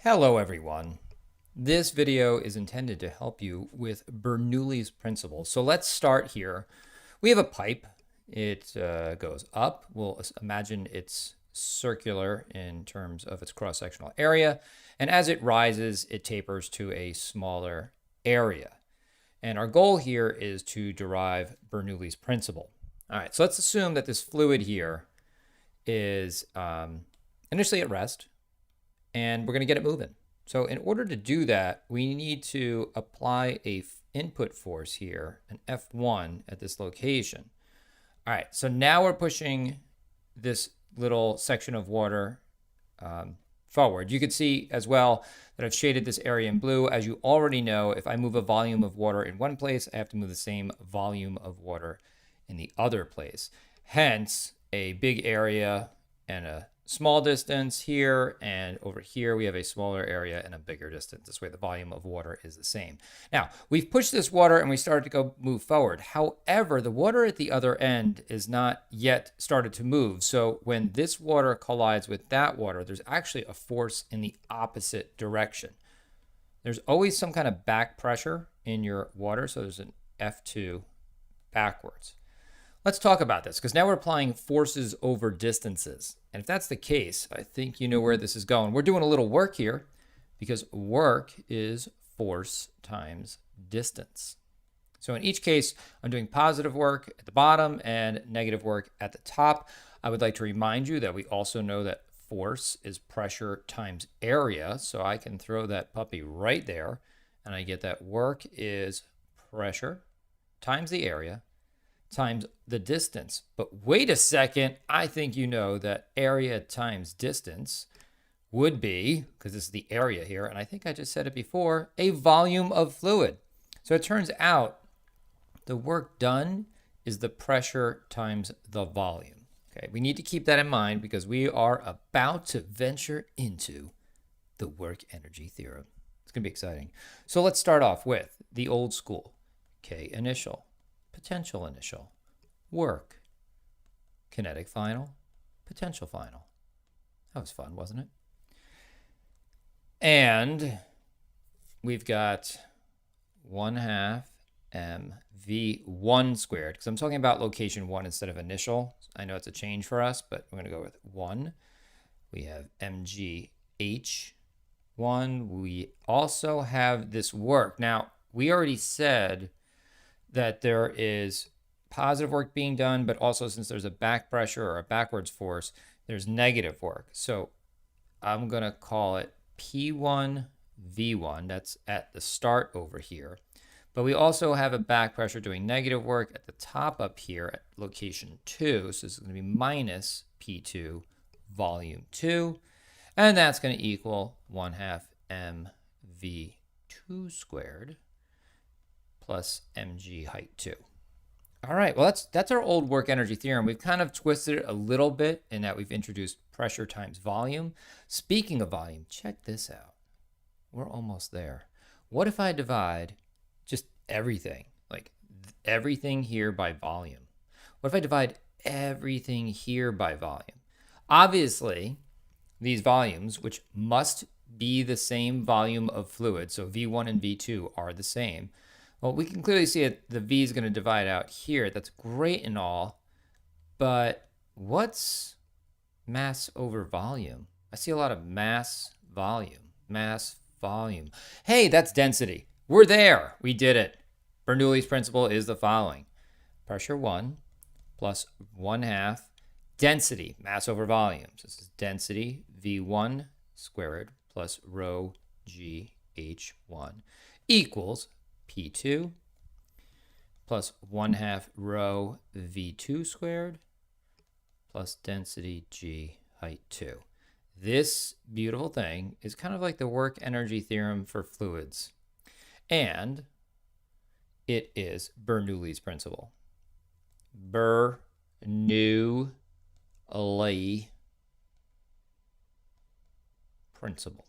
Hello everyone. This video is intended to help you with Bernoulli's principle. So let's start here. We have a pipe. It goes up. We'll imagine it's circular in terms of its cross-sectional area. And as it rises, it tapers to a smaller area. And our goal here is to derive Bernoulli's principle. All right, so let's assume that this fluid here is initially at rest, and we're going to get it moving. So in order to do that, we need to apply a input force here, an F1 at this location. All right, so now we're pushing this little section of water forward. You can see as well that I've shaded this area in blue. As you already know, if I move a volume of water in one place, I have to move the same volume of water in the other place. Hence, a big area and a small distance here, and over here we have a smaller area and a bigger distance. This way the volume of water is the same. Now, we've pushed this water and we started to move forward. However, the water at the other end is not yet started to move. So when this water collides with that water, there's actually a force in the opposite direction. There's always some kind of back pressure in your water, so there's an F2 backwards. Let's talk about this, because now we're applying forces over distances. And if that's the case, I think you know where this is going. We're doing a little work here, because work is force times distance. So in each case, I'm doing positive work at the bottom and negative work at the top. I would like to remind you that we also know that force is pressure times area. So I can throw that puppy right there, and I get that work is pressure times the area times the distance. But wait a second, I think you know that area times distance would be, because this is the area here, and I think I just said it before, a volume of fluid. So it turns out the work done is the pressure times the volume. Okay, we need to keep that in mind because we are about to venture into the work energy theorem. It's going to be exciting. So let's start off with the old school. K initial, potential initial, work, kinetic final, potential final. That was fun, wasn't it? And we've got 1/2 mv1 squared, because I'm talking about location 1 instead of initial. I know it's a change for us, but we're going to go with 1. We have mgh1. We also have this work. Now, we already said that there is positive work being done, but also since there's a back pressure or a backwards force, there's negative work. So I'm going to call it P1 V1. That's at the start over here. But we also have a back pressure doing negative work at the top up here at location 2. So this is going to be minus P2 volume 2. And that's going to equal 1/2 mv2 squared plus mg height 2. All right, well, that's our old work energy theorem. We've kind of twisted it a little bit in that we've introduced pressure times volume. Speaking of volume, check this out. We're almost there. What if I divide just everything, like everything here by volume? What if I divide everything here by volume? Obviously, these volumes, which must be the same volume of fluid, so V1 and V2 are the same. Well, we can clearly see that the V is going to divide out here. That's great and all, but what's mass over volume? I see a lot of mass, volume, mass, volume. Hey, that's density. We're there. We did it. Bernoulli's principle is the following. Pressure 1 plus 1/2 density, mass over volume. So this is density V1 squared plus rho GH1 equals P2 plus 1/2 rho V2 squared plus density G height 2. This beautiful thing is kind of like the work energy theorem for fluids. And it is Bernoulli's principle. Bernoulli principle.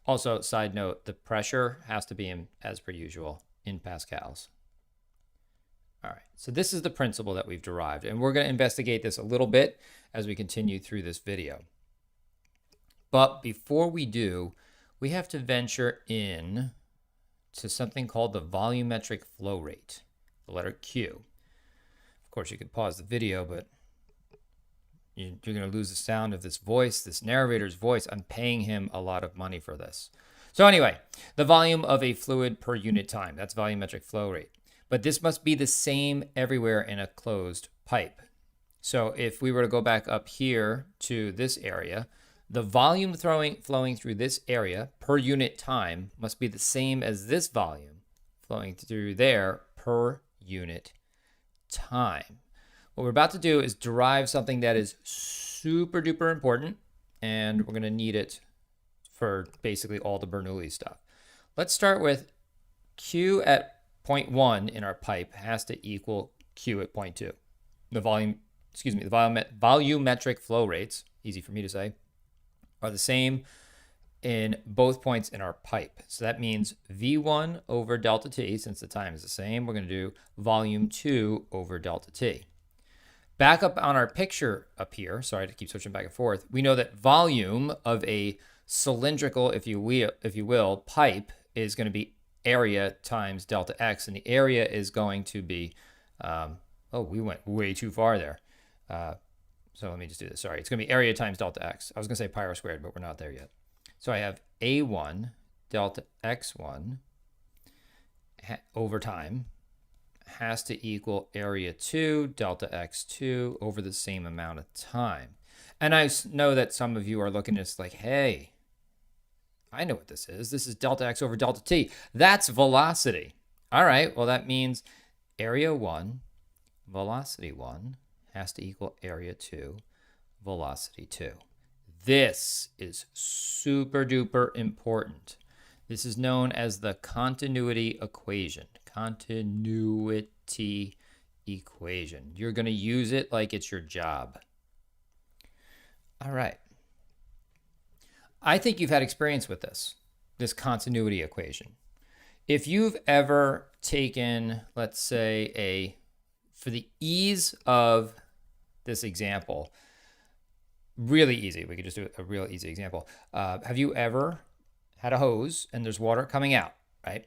Also, side note, the pressure has to be in, as per usual, in pascals. All right, so this is the principle that we've derived, and we're going to investigate this a little bit as we continue through this video. But before we do, we have to venture in to something called the volumetric flow rate, the letter Q. Of course, you could pause the video, but you're going to lose the sound of this voice, this narrator's voice. I'm paying him a lot of money for this. So anyway, the volume of a fluid per unit time, that's volumetric flow rate. But this must be the same everywhere in a closed pipe. So if we were to go back up here to this area, the volume flowing through this area per unit time must be the same as this volume flowing through there per unit time. What we're about to do is derive something that is super duper important, and we're going to need it for basically all the Bernoulli stuff. Let's start with Q at 0.1 in our pipe has to equal Q at 0.2. The volumetric flow rates, easy for me to say, are the same in both points in our pipe. So that means V1 over delta T, since the time is the same, we're going to do volume 2 over delta T. Back up on our picture up here, sorry to keep switching back and forth, we know that volume of a cylindrical, if you will, pipe is going to be area times delta X, and the area is going to be, oh, we went way too far there. So let me just do this. Sorry, it's going to be area times delta X. I was going to say pi r squared, but we're not there yet. So I have A1 delta X1 over time has to equal area 2 delta X2 over the same amount of time. And I know that some of you are looking at this like, hey, I know what this is. This is delta X over delta T. That's velocity. All right, well, that means area 1, velocity 1 has to equal area 2, velocity 2. This is super duper important. This is known as the continuity equation. Continuity equation. You're going to use it like it's your job. All right. I think you've had experience with this continuity equation. If you've ever taken, let's say, for the ease of this example, really easy, we could just do a real easy example. Have you ever had a hose and there's water coming out, right?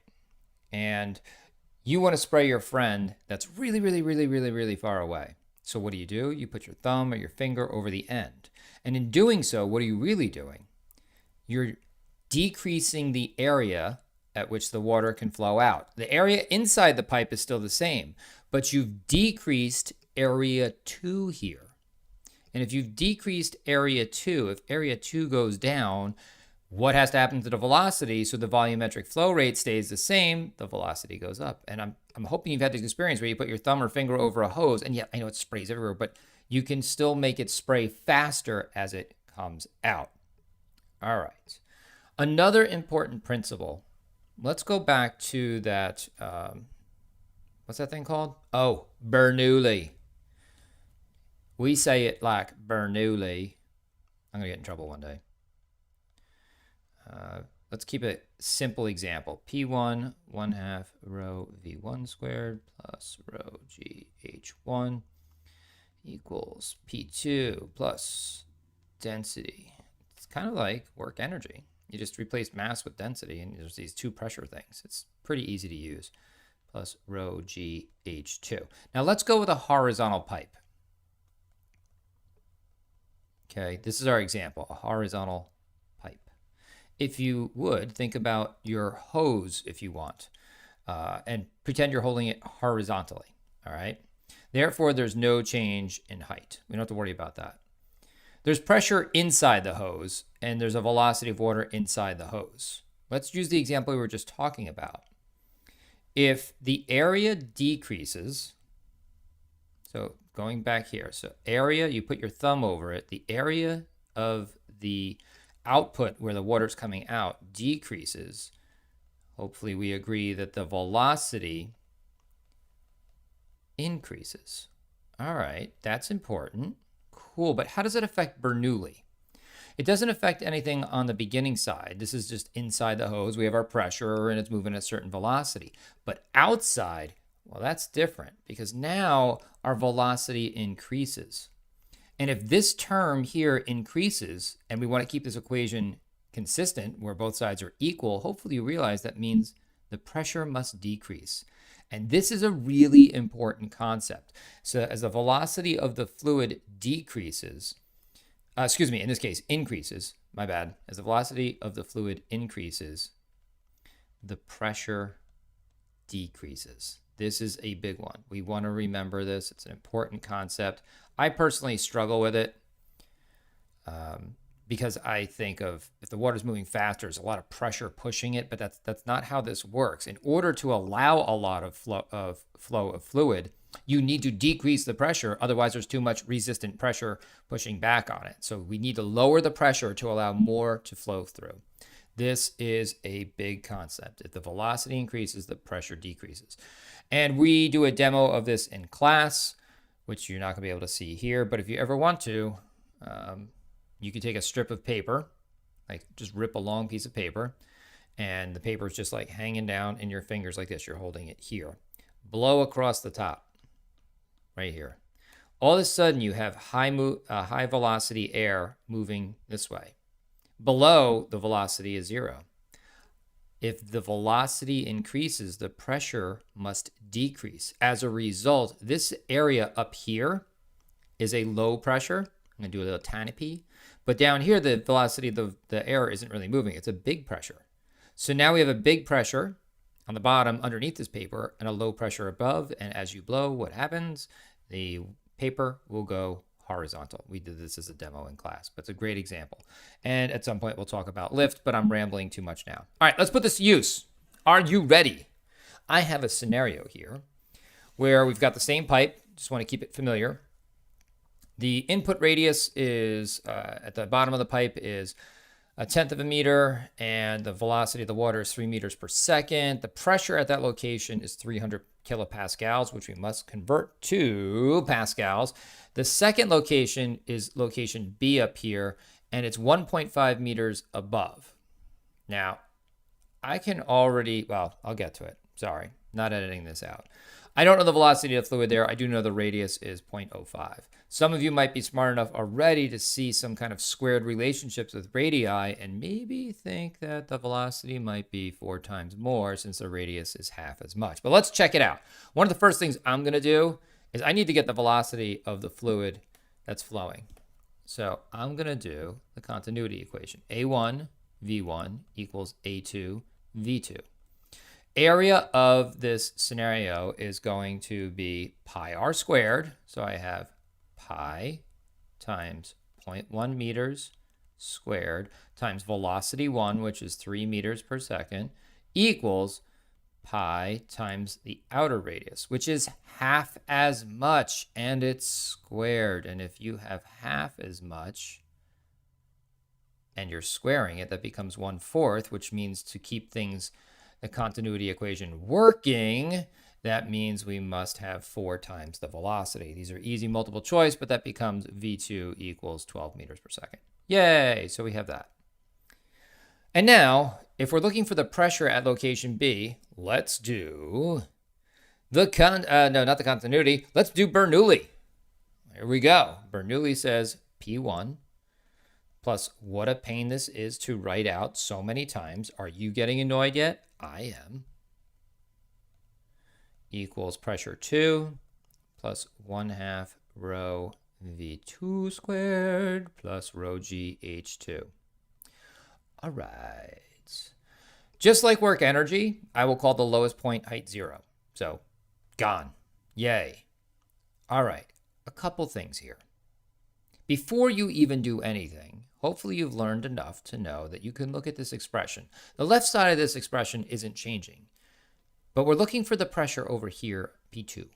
And you want to spray your friend that's really, really, really, really, really far away. So what do? You put your thumb or your finger over the end. And in doing so, what are you really doing? You're decreasing the area at which the water can flow out. The area inside the pipe is still the same, but you've decreased area 2 here. And if you've decreased area 2, if area 2 goes down, what has to happen to the velocity? So the volumetric flow rate stays the same, the velocity goes up. And I'm hoping you've had this experience where you put your thumb or finger over a hose, and yeah, I know it sprays everywhere, but you can still make it spray faster as it comes out. All right. Another important principle. Let's go back to that, what's that thing called? Oh, Bernoulli. We say it like Bernoulli. I'm going to get in trouble one day. Let's keep a simple example. P1, 1/2 rho V1 squared plus rho GH1 equals P2 plus density. It's kind of like work energy. You just replace mass with density, and there's these two pressure things. It's pretty easy to use. Plus rho GH2. Now let's go with a horizontal pipe. Okay, this is our example, a horizontal pipe. If you would, think about your hose if you want, and pretend you're holding it horizontally, all right? Therefore, there's no change in height. We don't have to worry about that. There's pressure inside the hose, and there's a velocity of water inside the hose. Let's use the example we were just talking about. If the area decreases, so going back here, so area, you put your thumb over it, the area of the output where the water's coming out decreases. Hopefully we agree that the velocity increases. All right, that's important. Cool, but how does it affect Bernoulli? It doesn't affect anything on the beginning side. This is just inside the hose. We have our pressure and it's moving at a certain velocity. But outside, Well, that's different because now our velocity increases. And if this term here increases, and we want to keep this equation consistent where both sides are equal, hopefully you realize that means the pressure must decrease. And this is a really important concept. So as the velocity of the fluid decreases, in this case, increases, my bad. As the velocity of the fluid increases, the pressure decreases. This is a big one. We want to remember this. It's an important concept. I personally struggle with it because I think of if the water's moving faster, there's a lot of pressure pushing it, but that's not how this works. In order to allow a lot of flow of fluid, you need to decrease the pressure. Otherwise, there's too much resistant pressure pushing back on it. So we need to lower the pressure to allow more to flow through. This is a big concept. If the velocity increases, the pressure decreases. And we do a demo of this in class, which you're not going to be able to see here. But if you ever want to, you can take a strip of paper, like just rip a long piece of paper, and the paper is just like hanging down in your fingers like this. You're holding it here. Blow across the top, right here. All of a sudden, you have high velocity air moving this way. Below, the velocity is 0. If the velocity increases, the pressure must decrease. As a result, this area up here is a low pressure. I'm going to do a little tiny p. But down here, the velocity of the air isn't really moving. It's a big pressure. So now we have a big pressure on the bottom underneath this paper and a low pressure above. And as you blow, what happens? The paper will go horizontal. We did this as a demo in class, but it's a great example. And at some point, we'll talk about lift, but I'm rambling too much now. All right, let's put this to use. Are you ready? I have a scenario here where we've got the same pipe. Just want to keep it familiar. The input radius is at the bottom of the pipe is 1/10 of a meter, and the velocity of the water is 3 meters per second. The pressure at that location is 300 kilopascals, which we must convert to pascals. The second location is location B up here, and it's 1.5 meters above. Now, I can already, well, I'll get to it. Sorry, not editing this out. I don't know the velocity of the fluid there. I do know the radius is 0.05. Some of you might be smart enough already to see some kind of squared relationships with radii and maybe think that the velocity might be 4 times more since the radius is half as much. But let's check it out. One of the first things I'm going to do is I need to get the velocity of the fluid that's flowing. So I'm going to do the continuity equation. A1 V1 equals A2 V2. Area of this scenario is going to be pi r squared. So I have pi times 0.1 meters squared times velocity 1, which is 3 meters per second, equals pi times the outer radius, which is half as much, and it's squared. And if you have half as much and you're squaring it, that becomes 1/4, which means to keep things, the continuity equation working, that means we must have 4 times the velocity. These are easy multiple choice, but that becomes V2 equals 12 meters per second. Yay, so we have that. And now, if we're looking for the pressure at location B, let's do the not the continuity, let's do Bernoulli. Here we go. Bernoulli says P1 plus what a pain this is to write out so many times. Are you getting annoyed yet? I am. Equals pressure 2 plus 1/2 rho V2 squared plus rho G H2. All right. Just like work energy, I will call the lowest point height 0. So gone. Yay. All right. A couple things here. Before you even do anything, hopefully you've learned enough to know that you can look at this expression. The left side of this expression isn't changing, but we're looking for the pressure over here, P2.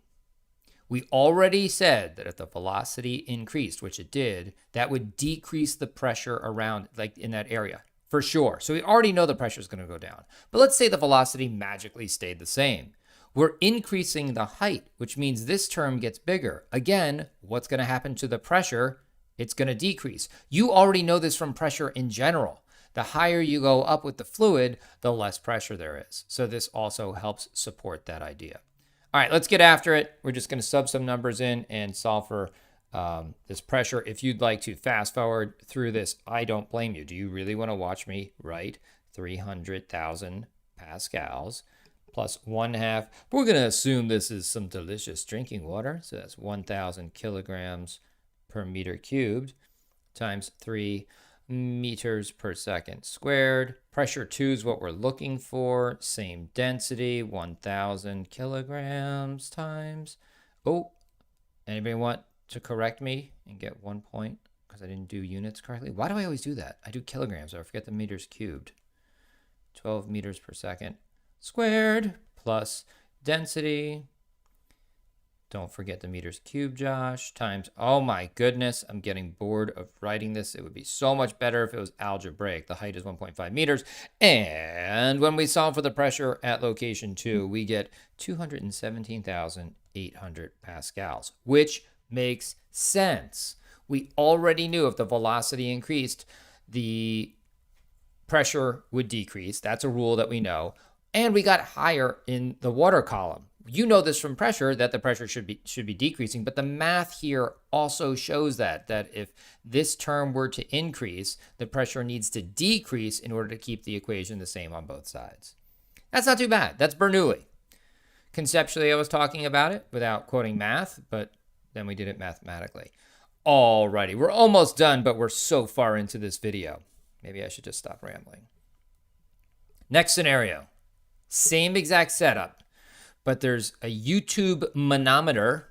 We already said that if the velocity increased, which it did, that would decrease the pressure around, like in that area, for sure. So we already know the pressure is going to go down. But let's say the velocity magically stayed the same. We're increasing the height, which means this term gets bigger. Again, what's going to happen to the pressure? It's going to decrease. You already know this from pressure in general. The higher you go up with the fluid, the less pressure there is. So this also helps support that idea. All right, let's get after it. We're just going to sub some numbers in and solve for this pressure. If you'd like to fast forward through this, I don't blame you. Do you really want to watch me write 300,000 pascals plus 1/2? We're going to assume this is some delicious drinking water. So that's 1,000 kilograms per meter cubed times 3 meters per second squared. Pressure 2 is what we're looking for. Same density, 1,000 kilograms times. Oh, anybody want to correct me and get 1 point because I didn't do units correctly? Why do I always do that? I do kilograms, so I forget the meters cubed. 12 meters per second squared plus density. Don't forget the meters cubed, Josh, times, oh my goodness, I'm getting bored of writing this. It would be so much better if it was algebraic. The height is 1.5 meters. And when we solve for the pressure at location 2, we get 217,800 pascals, which makes sense. We already knew if the velocity increased, the pressure would decrease. That's a rule that we know. And we got higher in the water column. You know this from pressure, that the pressure should be decreasing, but the math here also shows that if this term were to increase, the pressure needs to decrease in order to keep the equation the same on both sides. That's not too bad. That's Bernoulli. Conceptually, I was talking about it without quoting math, but then we did it mathematically. Alrighty, we're almost done, but we're so far into this video. Maybe I should just stop rambling. Next scenario, same exact setup. But there's a YouTube manometer,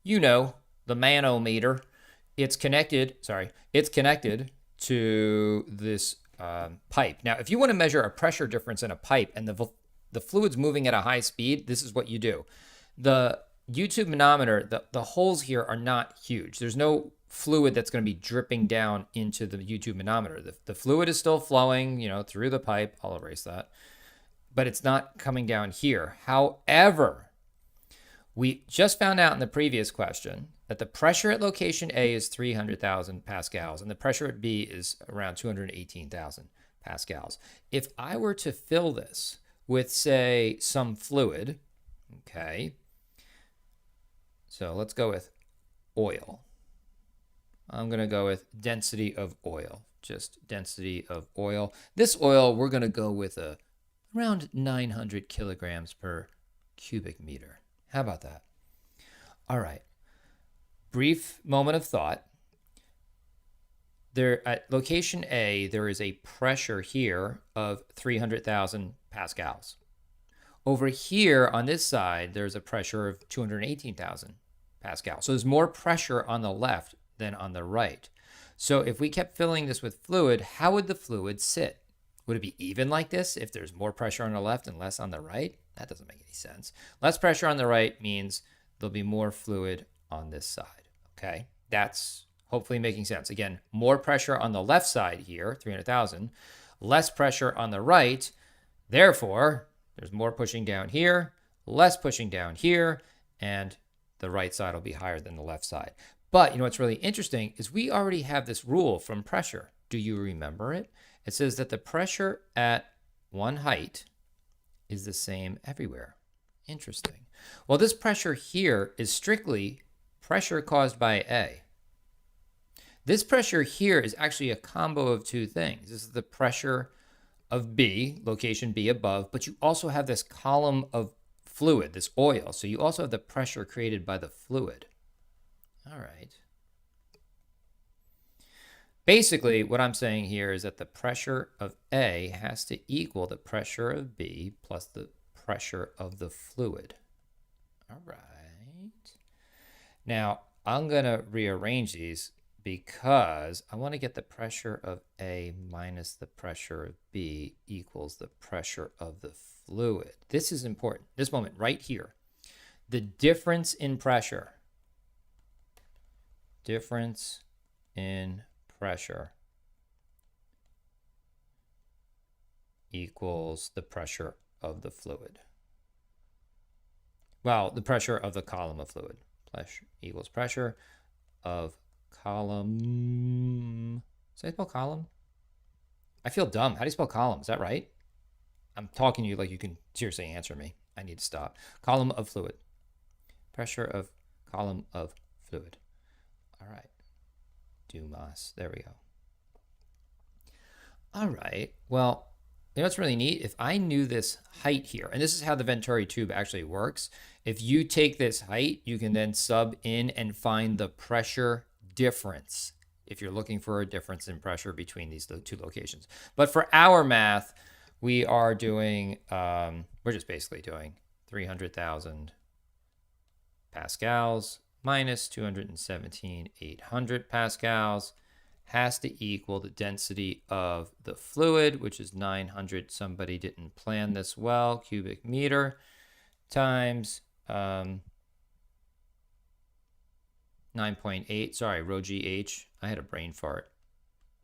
you know, the manometer. It's connected to this pipe. Now, if you want to measure a pressure difference in a pipe and the fluid's moving at a high speed, this is what you do. The YouTube manometer, the holes here are not huge. There's no fluid that's going to be dripping down into the YouTube manometer. The fluid is still flowing, you know, through the pipe. I'll erase that. But it's not coming down here. However, we just found out in the previous question that the pressure at location A is 300,000 pascals and the pressure at B is around 218,000 pascals. If I were to fill this with, say, some fluid, okay, so let's go with oil. I'm going to go with density of oil, just density of oil. This oil, we're going to go with around 900 kilograms per cubic meter. How about that? All right. Brief moment of thought. There at location A, there is a pressure here of 300,000 pascals. Over here on this side, there's a pressure of 218,000 pascals. So there's more pressure on the left than on the right. So if we kept filling this with fluid, how would the fluid sit? Would it be even like this if there's more pressure on the left and less on the right? That doesn't make any sense. Less pressure on the right means there'll be more fluid on this side, okay? That's hopefully making sense. Again, more pressure on the left side here, 300,000, less pressure on the right. Therefore, there's more pushing down here, less pushing down here, and the right side will be higher than the left side. But you know what's really interesting is we already have this rule from pressure. Do you remember it? It says that the pressure at one height is the same everywhere. Interesting. Well, this pressure here is strictly pressure caused by A. This pressure here is actually a combo of two things. This is the pressure of B, location B above, but you also have this column of fluid, this oil. So you also have the pressure created by the fluid. All right. Basically, what I'm saying here is that the pressure of A has to equal the pressure of B plus the pressure of the fluid. All right. Now, I'm going to rearrange these because I want to get the pressure of A minus the pressure of B equals the pressure of the fluid. This is important. This moment right here. The difference in pressure. Difference in pressure equals the pressure of the fluid. Well, the pressure of the column of fluid. Pressure equals pressure of column. Say spell column? I feel dumb. How do you spell column? Is that right? I'm talking to you like you can seriously answer me. I need to stop. Column of fluid. Pressure of column of fluid. All right. Dumas. There we go. All right. Well, you know what's really neat? If I knew this height here, and this is how the Venturi tube actually works. If you take this height, you can then sub in and find the pressure difference if you're looking for a difference in pressure between these two locations. But for our math, we are doing, we're just basically doing 300,000 pascals minus 217,800 pascals has to equal the density of the fluid, which is 900. Somebody didn't plan this well, cubic meter, times 9.8. Sorry, rho GH. I had a brain fart.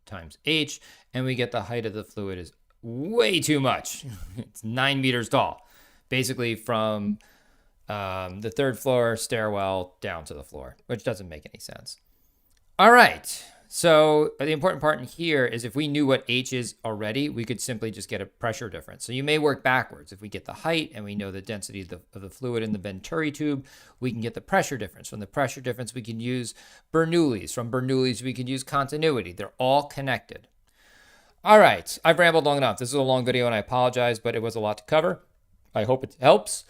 Times H. And we get the height of the fluid is way too much. It's 9 meters tall. Basically from the third floor stairwell down to the floor, which doesn't make any sense. All right. So the important part in here is if we knew what H is already, we could simply just get a pressure difference. So you may work backwards. If we get the height and we know the density of the fluid in the Venturi tube, we can get the pressure difference. From the pressure difference, we can use Bernoulli's. From Bernoulli's, we can use continuity. They're all connected. All right. I've rambled long enough. This is a long video and I apologize, but it was a lot to cover. I hope it helps.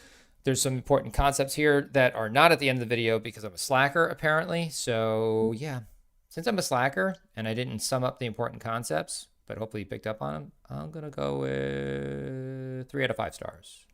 There's some important concepts here that are not at the end of the video because I'm a slacker, apparently. So yeah. Since I'm a slacker and I didn't sum up the important concepts, but hopefully you picked up on them, I'm going to go with 3 out of 5 stars.